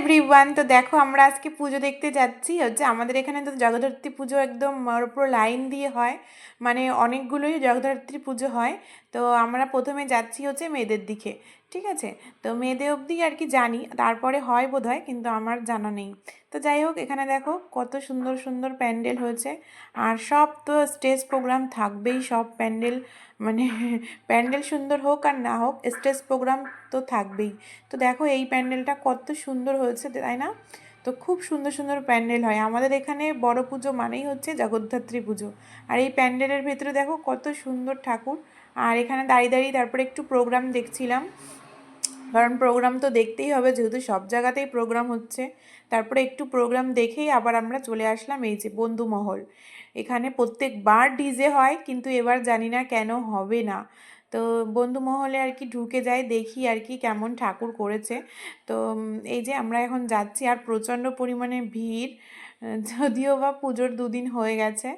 Everyone, তো দেখো আমরা আজকে পুজো দেখতে যাচ্ছি। হচ্ছে আমাদের এখানে তো জগদ্ধাত্রী পুজো একদম পুরো লাইন দিয়ে হয়, মানে অনেকগুলোই জগদ্ধাত্রী পুজো হয়। তো আমরা প্রথমে যাচ্ছি হচ্ছে মেয়েদের দিকে, ঠিক আছে। তো মেয়েদের অবধি আর কি জানি, তারপরে হয় বোধ হয়, কিন্তু আমার জানা নেই। তো যাই হোক, এখানে দেখো কত সুন্দর সুন্দর প্যান্ডেল হয়েছে। আর সব তো স্টেজ প্রোগ্রাম থাকবেই, সব প্যান্ডেল মানে প্যান্ডেল সুন্দর হোক আর না হোক, স্টেজ প্রোগ্রাম তো থাকবেই। তো দেখো এই প্যান্ডেলটা কত সুন্দর হয়েছে, তাই না? তো খুব সুন্দর সুন্দর প্যান্ডেল হয় আমাদের এখানে। বড় পুজো মানেই হচ্ছে জগদ্ধাত্রী পুজো। আর এই প্যান্ডেলের ভেতরে দেখো কত সুন্দর ঠাকুর। আর এখানে দাঁড়িয়ে দাঁড়িয়ে তারপরে একটু প্রোগ্রাম দেখছিলাম, কারণ প্রোগ্রাম তো দেখতেই হবে, যেহেতু সব জায়গাতেই প্রোগ্রাম হচ্ছে। তারপরে একটু প্রোগ্রাম দেখেই আবার আমরা চলে আসলাম এই যে বন্ধুমহল। এখানে প্রত্যেকবার ডিজে হয়, কিন্তু এবার জানি না কেন হবে না। তো বন্ধুমহলে আর কি ঢুকে যাই, দেখি আর কি কেমন ঠাকুর করেছে। তো এই যে আমরা এখন যাচ্ছি, আর প্রচণ্ড পরিমাণে ভিড়। যদিও বা পুজোর দুদিন হয়ে গেছে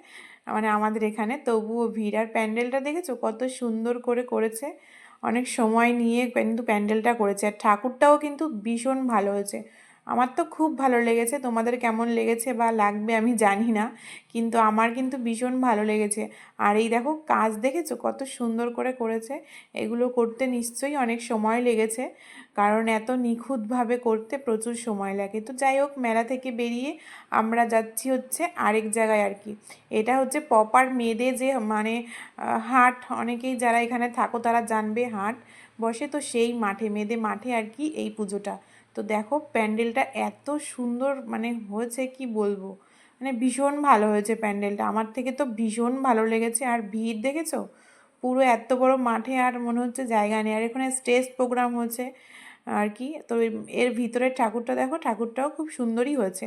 মানে আমাদের এখানে, তবুও ভিড়। আর প্যান্ডেলটা দেখেছো কত সুন্দর করে করেছে, অনেক সময় নিয়ে কিন্তু প্যান্ডেলটা করেছে। আর ঠাকুরটাও কিন্তু ভীষণ ভালো হয়েছে, আমার তো খুব ভালো লেগেছে। তোমাদের কেমন লেগেছে বা লাগবে আমি জানি না, কিন্তু আমার কিন্তু ভীষণ ভালো লেগেছে। আর এই দেখো কাজ দেখেছো কত সুন্দর করে করেছে। এগুলো করতে নিশ্চয়ই অনেক সময় লেগেছে, কারণ এত নিখুঁতভাবে করতে প্রচুর সময় লাগে। তো যাই হোক, মেলা থেকে বেরিয়ে আমরা যাচ্ছি হচ্ছে আরেক জায়গায় আর কি। এটা হচ্ছে প্রপার মেয়েদের যে মানে হাট, অনেকেই যারা এখানে থাকো তারা জানবে, হাট বসে তো সেই মাঠে, মেয়েদের মাঠে আর কি এই পুজোটা। তো দেখো প্যান্ডেলটা এত সুন্দর মানে হয়েছে, কি বলবো, মানে ভীষণ ভালো হয়েছে প্যান্ডেলটা, আমার থেকে তো ভীষণ ভালো লেগেছে। আর ভিড় দেখেছো, পুরো এত বড় মাঠে আর মনে হচ্ছে জায়গা নেই। আর এখানে স্টেজ প্রোগ্রাম হচ্ছে আর কি। তো এর ভিতরের ঠাকুরটা দেখো, ঠাকুরটাও খুব সুন্দরই হয়েছে।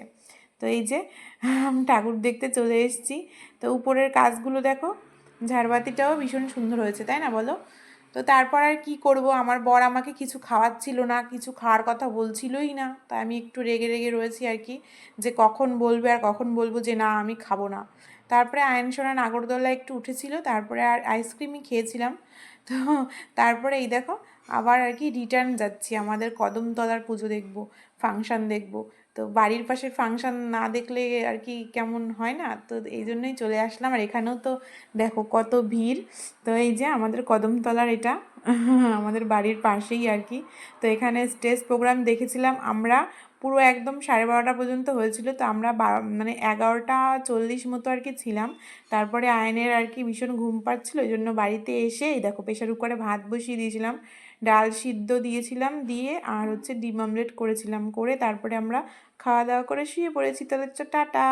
তো এই যে ঠাকুর দেখতে চলে এসেছি। তো উপরের কাজগুলো দেখো, ঝাড়বাতিটাও ভীষণ সুন্দর হয়েছে, তাই না বলো? তো তারপর আর কি করব, আমার বর আমাকে কিছু খাওয়াচ্ছিল না, কিছু খাওয়ার কথা বলছিলই না। তাই আমি একটু রেগে রেগে রয়েছি আর কি, যে কখন বলবে আর কখন বলবো যে না আমি খাবো না। তারপরে আয়নসোনা নাগরদোলা একটু উঠেছিল, তারপরে আর আইসক্রিমই খেয়েছিলাম। তো তারপরে এই দেখো আবার আর কি রিটার্ন যাচ্ছি, আমাদের কদমতলার পুজো দেখবো, ফাংশান দেখবো। তো বাড়ির পাশে ফাংশান না দেখলে আর কি কেমন হয় না, তো এই জন্যই চলে আসলাম। আর এখানেও তো দেখো কত ভিড়। তো এই যে আমাদের কদমতলার এটা আমাদের বাড়ির পাশেই আর কি। তো এখানে স্টেজ প্রোগ্রাম দেখেছিলাম আমরা, পুরো একদম 12:30 পর্যন্ত হয়েছিল। তো আমরা মানে 11:40 মতো আর কি ছিলাম। তারপরে আয়নের আর কি ভীষণ ঘুম পাচ্ছিল, ওই জন্য বাড়িতে এসে এই দেখো প্রেশার কুকারে ভাত বসিয়ে দিয়েছিলাম, ডাল সিদ্ধ দিয়েছিলাম, দিয়ে আর হচ্ছে ডিম অমলেট করেছিলাম, করে তারপরে আমরা খাওয়া দাওয়া করে শুয়ে পড়েছি। তাহলে টাটা।